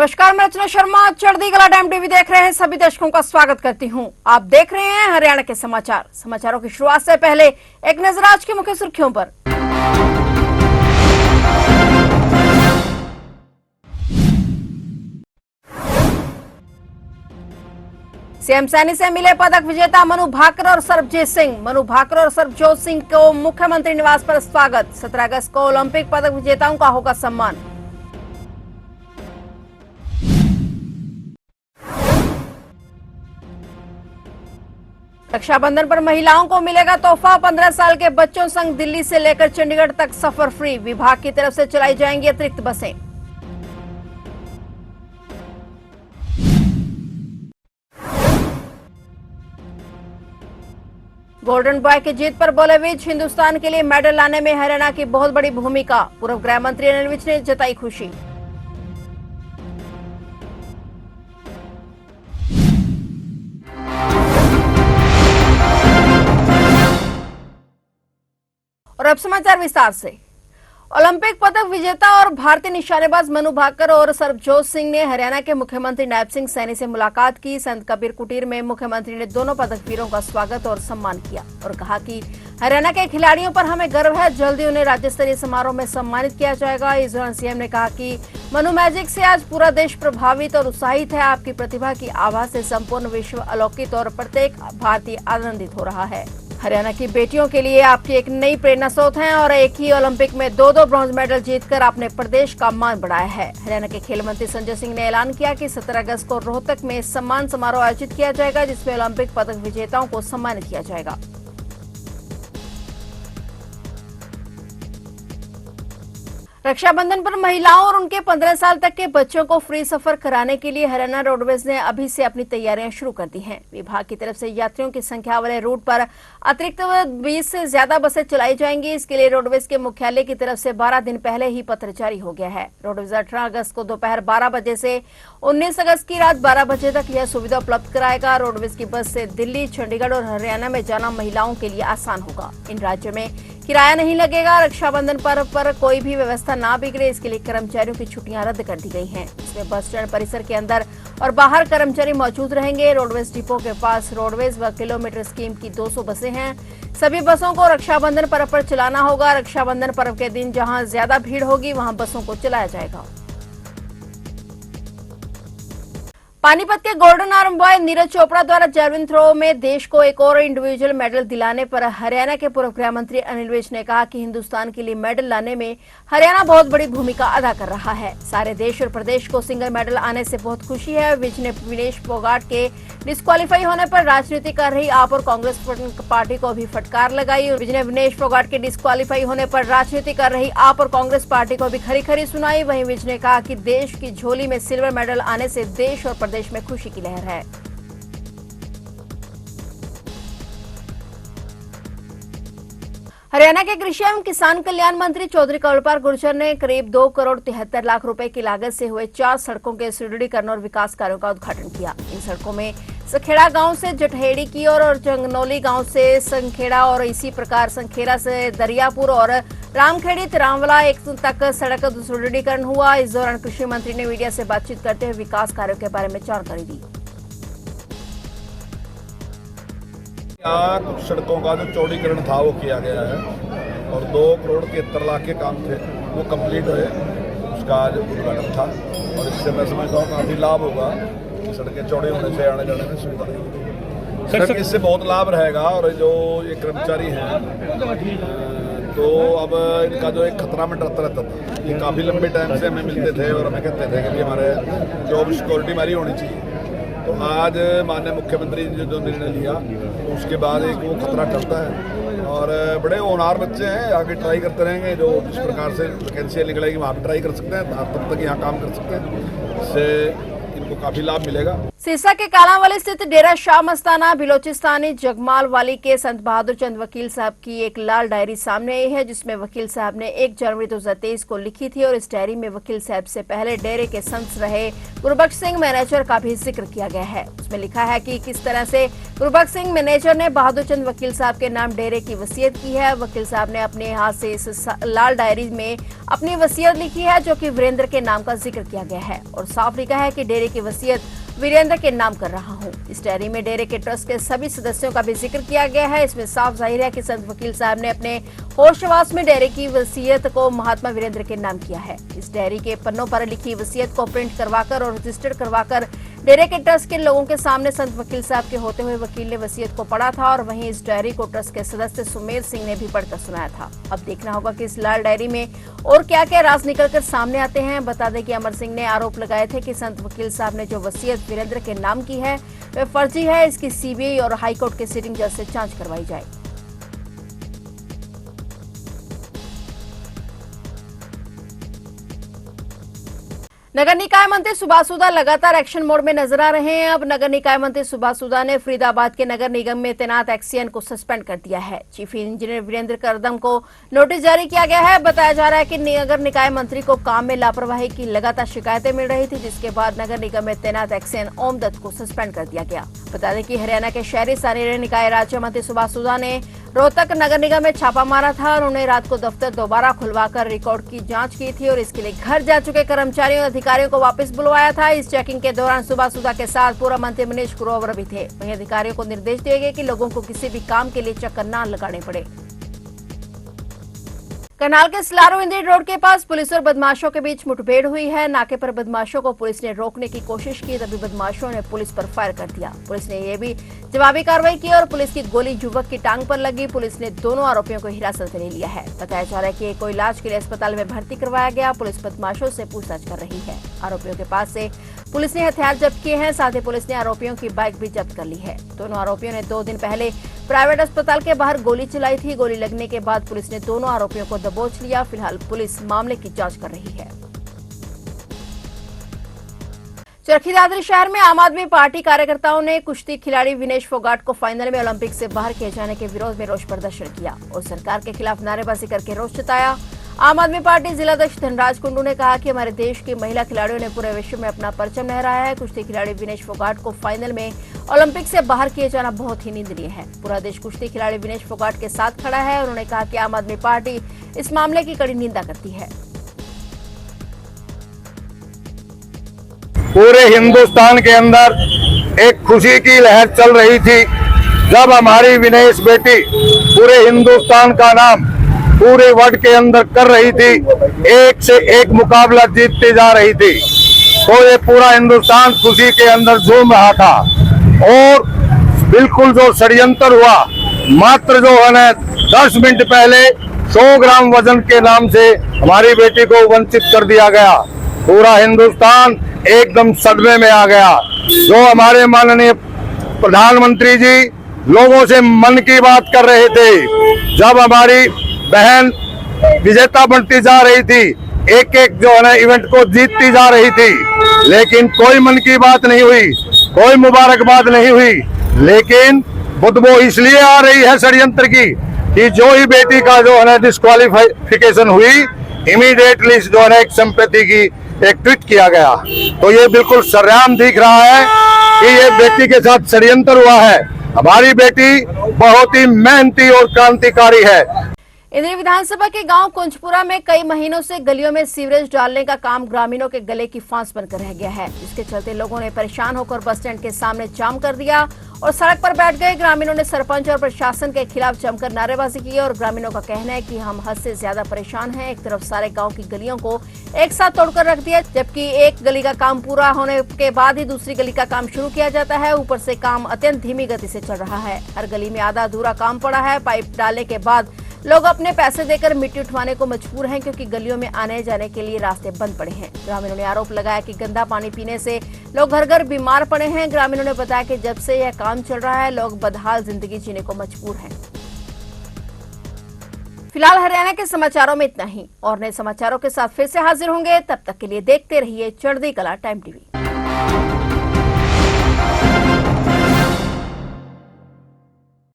नमस्कार, मैं रचना शर्मा चढ़ती कला टाइम टीवी देख रहे हैं सभी दर्शकों का स्वागत करती हूं। आप देख रहे हैं हरियाणा के समाचार। समाचारों की शुरुआत से पहले एक नजर आज की मुख्य सुर्खियों पर। सीएम सैनी से मिले पदक विजेता मनु भाकर और सरबजीत सिंह। मनु भाकर और सरबजीत सिंह को मुख्यमंत्री निवास पर स्वागत। 17 अगस्त को ओलंपिक पदक विजेताओं का होगा सम्मान। रक्षाबंधन पर महिलाओं को मिलेगा तोहफा। 15 साल के बच्चों संग दिल्ली से लेकर चंडीगढ़ तक सफर फ्री। विभाग की तरफ से चलाई जाएंगी अतिरिक्त बसें। गोल्डन बॉय की जीत पर बोले विज, हिंदुस्तान के लिए मेडल लाने में हरियाणा की बहुत बड़ी भूमिका। पूर्व गृह मंत्री अनिल विज ने जताई खुशी। और अब समाचार विस्तार से। ओलंपिक पदक विजेता और भारतीय निशानेबाज मनु भाकर और सरबजीत सिंह ने हरियाणा के मुख्यमंत्री नायब सिंह सैनी से मुलाकात की। संत कबीर कुटीर में मुख्यमंत्री ने दोनों पदक वीरों का स्वागत और सम्मान किया और कहा कि हरियाणा के खिलाड़ियों पर हमें गर्व है। जल्दी उन्हें राज्य स्तरीय समारोह में सम्मानित किया जाएगा। इस दौरान सीएम ने कहा कि मनु मैजिक से आज पूरा देश प्रभावित और उत्साहित है। आपकी प्रतिभा की आभा से संपूर्ण विश्व अलौकिक और प्रत्येक भारतीय आनंदित हो रहा है। हरियाणा की बेटियों के लिए आपकी एक नई प्रेरणा स्रोत हैं और एक ही ओलंपिक में दो ब्रॉन्ज मेडल जीतकर आपने प्रदेश का मान बढ़ाया है। हरियाणा के खेल मंत्री संजय सिंह ने ऐलान किया कि 17 अगस्त को रोहतक में सम्मान समारोह आयोजित किया जाएगा, जिसमें ओलंपिक पदक विजेताओं को सम्मानित किया जाएगा। रक्षाबंधन पर महिलाओं और उनके 15 साल तक के बच्चों को फ्री सफर कराने के लिए हरियाणा रोडवेज ने अभी से अपनी तैयारियां शुरू कर दी हैं। विभाग की तरफ से यात्रियों की संख्या वाले रूट पर अतिरिक्त 20 से ज्यादा बसें चलाई जाएंगी। इसके लिए रोडवेज के मुख्यालय की तरफ से 12 दिन पहले ही पत्र जारी हो गया है। रोडवेज 18 अगस्त को दोपहर 12 बजे से 19 अगस्त की रात 12 बजे तक यह सुविधा उपलब्ध कराएगा। रोडवेज की बस से दिल्ली, चंडीगढ़ और हरियाणा में जाना महिलाओं के लिए आसान होगा। इन राज्यों में किराया नहीं लगेगा। रक्षाबंधन पर्व पर कोई भी व्यवस्था ना बिगड़े, इसके लिए कर्मचारियों की छुट्टियां रद्द कर दी गई हैं। इसमें बस स्टैंड परिसर के अंदर और बाहर कर्मचारी मौजूद रहेंगे। रोडवेज डिपो के पास रोडवेज व किलोमीटर स्कीम की 200 बसें हैं। सभी बसों को रक्षाबंधन पर्व पर चलाना होगा। रक्षाबंधन पर्व के दिन जहां ज्यादा भीड़ होगी वहां बसों को चलाया जाएगा। पानीपत के golden arm boy Neeraj Chopra द्वारा जैवलिन थ्रो में देश को एक और इंडिविजुअल मेडल दिलाने पर हरियाणा के पूर्व गृह मंत्री अनिल विज ने कहा कि हिंदुस्तान के लिए मेडल लाने में हरियाणा बहुत बड़ी भूमिका अदा कर रहा है। सारे देश और प्रदेश को सिंगल मेडल आने से बहुत खुशी है। विज ने विनेश फोगाट के डिस्क्वालीफाई होने पर राजनीति कर रही आप और कांग्रेस पार्टी को भी फटकार लगाई। विज ने विनेश फोगाट के डिस्क्वालीफाई होने पर राजनीति कर रही आप और कांग्रेस पार्टी को भी खरी खरी सुनाई। वहीं विज ने कहा कि देश की झोली में सिल्वर मेडल आने से देश और देश में खुशी की लहर है। हरियाणा के कृषि एवं किसान कल्याण मंत्री चौधरी कवलपाल गुर्जर ने करीब 2 करोड़ 73 लाख रुपए की लागत से हुए 4 सड़कों के सुदृढ़ीकरण और विकास कार्यों का उद्घाटन किया। इन सड़कों में सखेड़ा गांव से जटहेड़ी की और जंगनौली गांव से संखेड़ा और इसी प्रकार संखेड़ा से दरियापुर और रामखेड़ी तिरावला एक तक सड़क सुदृढ़ीकरण हुआ। इस दौरान कृषि मंत्री ने मीडिया से बातचीत करते हुए विकास कार्यों के बारे में जानकारी दी। कुछ सड़कों का जो चौड़ीकरण था वो किया गया है और 2 करोड़ 73 लाख के काम थे वो कंप्लीट हुए। उसका आज उद्घाटन था और इससे मैं समझता हूँ काफ़ी लाभ होगा। सड़कें चौड़ी होने से आने जाने में सुविधा होगी। सर इससे बहुत लाभ रहेगा। और जो ये कर्मचारी हैं तो अब इनका जो एक खतरा में डरता रहता था। ये काफ़ी लंबे टाइम से हमें मिलते थे और हमें कहते थे कि हमारे जॉब सिक्योरिटी हमारी होनी चाहिए। तो आज माननीय मुख्यमंत्री ने जो निर्णय लिया तो उसके बाद एक वो खतरा टलता है और बड़े होनहार बच्चे हैं, आगे ट्राई करते रहेंगे। जो जिस प्रकार से वैकेंसियाँ निकलेगी वहाँ पर ट्राई कर सकते हैं, तब तक यहाँ काम कर सकते हैं। इससे इनको को काफी लाभ मिलेगा। सिरसा के कालांवाली स्थित डेरा शाह मस्ताना बिलोचिस्तानी जगमाल वाली के संत बहादुर चंद वकील साहब की एक लाल डायरी सामने आई है, जिसमें वकील साहब ने 1 जनवरी 2023 को लिखी थी और इस डायरी में वकील साहब से पहले डेरे के संत रहे गुरबख्श सिंह मैनेजर का भी जिक्र किया गया है। उसमें लिखा है कि किस तरह से गुरबख्श सिंह मैनेजर ने बहादुर चंद वकील साहब के नाम डेरे की वसीयत की है। वकील साहब ने अपने हाथ से इस लाल डायरी में अपनी वसीयत लिखी है, जो कि वीरेंद्र के नाम का जिक्र किया गया है और साफ लिखा है कि डेरे की वसीयत वीरेंद्र के नाम कर रहा हूं। इस डायरी में डेरे के ट्रस्ट के सभी सदस्यों का भी जिक्र किया गया है। इसमें साफ जाहिर है कि संत वकील साहब ने अपने होशवास में डेरे की वसीयत को महात्मा वीरेंद्र के नाम किया है। इस डायरी के पन्नों पर लिखी वसीयत को प्रिंट करवाकर और रजिस्टर्ड करवाकर डेरे के ट्रस्ट के लोगों के सामने संत वकील साहब के होते हुए वकील ने वसीयत को पढ़ा था और वहीं इस डायरी को ट्रस्ट के सदस्य सुमेर सिंह ने भी पढ़कर सुनाया था। अब देखना होगा कि इस लाल डायरी में और क्या क्या राज निकलकर सामने आते हैं। बता दें कि अमर सिंह ने आरोप लगाए थे कि संत वकील साहब ने जो वसीयत वीरेंद्र के नाम की है वह फर्जी है। इसकी सीबीआई और हाईकोर्ट के सिटिंग जज से जांच करवाई जाए। नगर निकाय मंत्री सुभाष सूदा लगातार एक्शन मोड में नजर आ रहे हैं। अब नगर निकाय मंत्री सुभाष सूदा ने फरीदाबाद के नगर निगम में तैनात एक्सीएन को सस्पेंड कर दिया है। चीफ इंजीनियर वीरेंद्र करदम को नोटिस जारी किया गया है। बताया जा रहा है कि नगर निकाय मंत्री को काम में लापरवाही की लगातार शिकायतें मिल रही थी, जिसके बाद नगर निगम में तैनात एक्सीएन ओम दत्त को सस्पेंड कर दिया गया। बता दें कि हरियाणा के शहरी स्थानीय निकाय राज्य मंत्री सुभाष सूदा ने रोहतक नगर निगम में छापा मारा था। उन्होंने रात को दफ्तर दोबारा खुलवाकर रिकॉर्ड की जांच की थी और इसके लिए घर जा चुके कर्मचारियों और अधिकारियों को वापस बुलवाया था। इस चेकिंग के दौरान सुभाष सूदा के साथ पूर्व मंत्री मनीष ग्रोवर भी थे। वहीं अधिकारियों को निर्देश दिए गए कि लोगों को किसी भी काम के लिए चक्कर न लगाने पड़े। करनाल के सिलारू इंदिरी रोड के पास पुलिस और बदमाशों के बीच मुठभेड़ हुई है। नाके पर बदमाशों को पुलिस ने रोकने की कोशिश की, तभी बदमाशों ने पुलिस पर फायर कर दिया। पुलिस ने यह भी जवाबी कार्रवाई की और पुलिस की गोली युवक की टांग पर लगी। पुलिस ने दोनों आरोपियों को हिरासत में ले लिया है। बताया जा रहा है कि एक को इलाज के लिए अस्पताल में भर्ती करवाया गया। पुलिस बदमाशों से पूछताछ कर रही है। आरोपियों के पास से पुलिस ने हथियार जब्त किए हैं। साथ ही पुलिस ने आरोपियों की बाइक भी जब्त कर ली है। दोनों आरोपियों ने 2 दिन पहले प्राइवेट अस्पताल के बाहर गोली चलाई थी। गोली लगने के बाद पुलिस ने दोनों आरोपियों को दबोच लिया। फिलहाल पुलिस मामले की जांच कर रही है। चरखी दादरी शहर में आम आदमी पार्टी कार्यकर्ताओं ने कुश्ती खिलाड़ी विनेश फोगाट को फाइनल में ओलंपिक से बाहर किए जाने के विरोध में रोष प्रदर्शन किया और सरकार के खिलाफ नारेबाजी करके रोष जताया। आम आदमी पार्टी जिलाध्यक्ष धनराज कुंडू ने कहा कि हमारे देश की महिला खिलाड़ियों ने पूरे विश्व में अपना परचम लहराया है। कुश्ती खिलाड़ी विनेश फोगाट को फाइनल में ओलंपिक से बाहर किए जाना बहुत ही निंदनीय है। पूरा देश कुश्ती खिलाड़ी विनेश फोगाट के साथ खड़ा है। उन्होंने कहा कि आम आदमी पार्टी इस मामले की कड़ी निंदा करती है। पूरे हिंदुस्तान के अंदर एक खुशी की लहर चल रही थी जब हमारी विनेश बेटी पूरे हिंदुस्तान का नाम पूरे वर्ल्ड के अंदर कर रही थी। एक से एक मुकाबला जीतती जा रही थी, तो ये पूरा हिंदुस्तान खुशी के अंदर झूम रहा था। और बिल्कुल जो षड्यंत्र हुआ, मात्र जो है ना 10 मिनट पहले 100 ग्राम वजन के नाम से हमारी बेटी को वंचित कर दिया गया। पूरा हिंदुस्तान एकदम सदमे में आ गया। जो हमारे माननीय प्रधानमंत्री जी लोगों से मन की बात कर रहे थे, जब हमारी बहन विजेता बनती जा रही थी, एक एक जो है ना इवेंट को जीतती जा रही थी, लेकिन कोई मन की बात नहीं हुई, कोई मुबारकबाद नहीं हुई। लेकिन बदबू इसलिए आ रही है षड्यंत्र की कि जो ही बेटी का जो है ना डिस्क्वालिफिकेशन हुई, इमीडिएटली जो है ना एक संपत्ति की एक ट्वीट किया गया। तो ये बिल्कुल सरेआम दिख रहा है कि ये बेटी के साथ षड्यंत्र हुआ है। हमारी बेटी बहुत ही मेहनती और क्रांतिकारी है। इंदिरी विधानसभा के गांव कुंजपुरा में कई महीनों से गलियों में सीवरेज डालने का काम ग्रामीणों के गले की फांस बनकर रह गया है, जिसके चलते लोगों ने परेशान होकर बस स्टैंड के सामने जाम कर दिया और सड़क पर बैठ गए। ग्रामीणों ने सरपंच और प्रशासन के खिलाफ जमकर नारेबाजी की और ग्रामीणों का कहना है कि हम हद से ज्यादा परेशान हैं। एक तरफ सारे गाँव की गलियों को एक साथ तोड़कर रख दिया, जबकि एक गली का काम पूरा होने के बाद ही दूसरी गली का काम शुरू किया जाता है। ऊपर से काम अत्यंत धीमी गति से चल रहा है। हर गली में आधा अधूरा काम पड़ा है। पाइप डालने के बाद लोग अपने पैसे देकर मिट्टी उठवाने को मजबूर हैं, क्योंकि गलियों में आने जाने के लिए रास्ते बंद पड़े हैं। ग्रामीणों ने आरोप लगाया कि गंदा पानी पीने से लोग घर घर बीमार पड़े हैं। ग्रामीणों ने बताया कि जब से यह काम चल रहा है, लोग बदहाल जिंदगी जीने को मजबूर हैं। फिलहाल हरियाणा के समाचारों में इतना ही, और नए समाचारों के साथ फिर से हाजिर होंगे। तब तक के लिए देखते रहिए चढ़ती कला टाइम टीवी।